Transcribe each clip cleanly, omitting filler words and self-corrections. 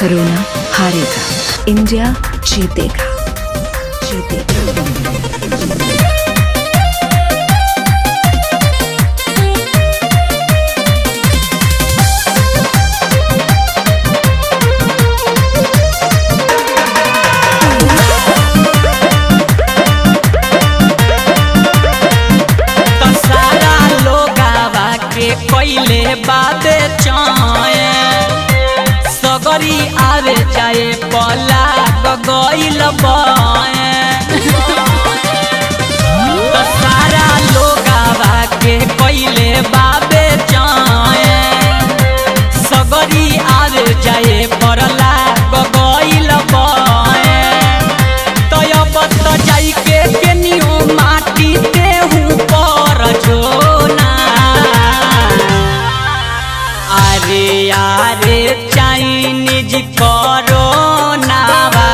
Corona हारेगा, India जीतेगा, जीतेगा। कोइले बाबे चैन सगरी आवे जाए पला गइल बयन तो सारा लोगावा के कोइले बाबे चैन सगरी आवे जाए परला गइल बयन तो अब तो जाई के केनियो माटी देहु पर जोना यारे चाइनीज कोरोनावा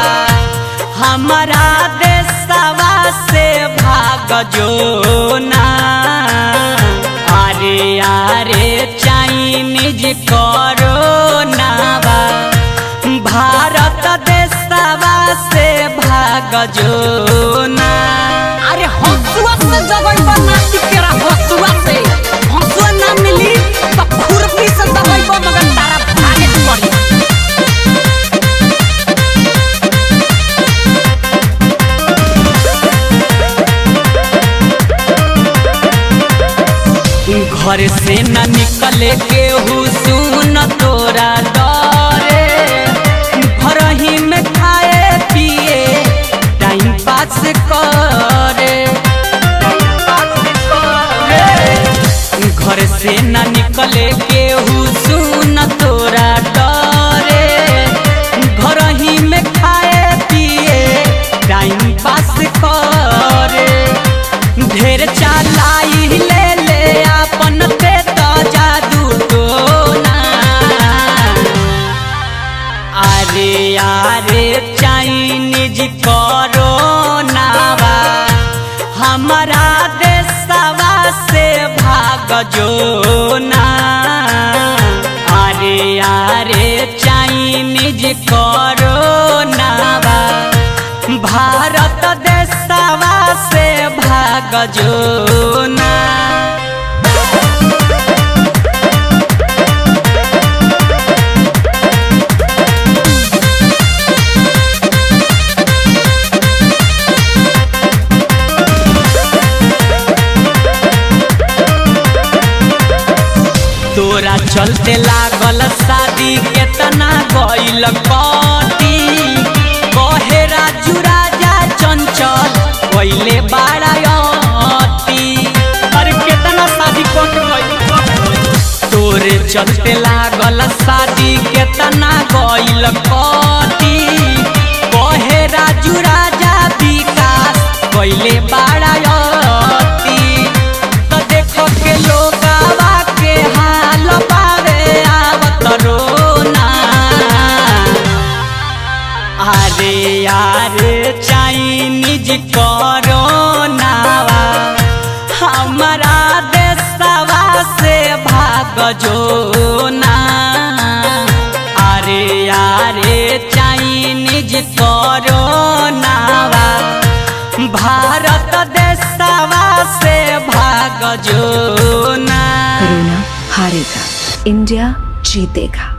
हमारा देशवा से भाग जो ना। अरे यारे चाइनीज कोरोनावा भारत देशवा से भाग जो ना। अरे हंसुआ से जगह पर नाची केरा हंसुआ ना मिली तो खुरपी से दवाई पर मगर तारा भागे पड़ी। घर से न निकले के हुसून तोरा डरे घर ही में खाए पिए टाइम पास करे। घर से न निकले के हुसून तोरा डरे घर ही में खाए पिए टाइम पास करे। ढेर चालाई ले अपन पे तो जादू टोना। अरे यारे चाइनीज कोरोनावा हमारा देशवा से भाग जो ना। अरे यारे चाइनीज कोरोनावा भारत देशवा से भाग जो ना। तोरा चलते लागल शादी केतना गइल कटी कहे राजू राजा चंचल पहले बाड़ायती। अरे केतना शादी कट गइल तोरे चलते लागल शादी केतना गइल कटी कहे राजू राजा विकास पहले बाड़ायती। तो देखो के लोग अरे यारे चाइनीज कोरोनावा हमारा देशवा से भाग जो ना। अरे यारे चाइनीज कोरोनावा भारत देशवा से भाग जो ना। कोरोना हारेगा, इंडिया जीतेगा।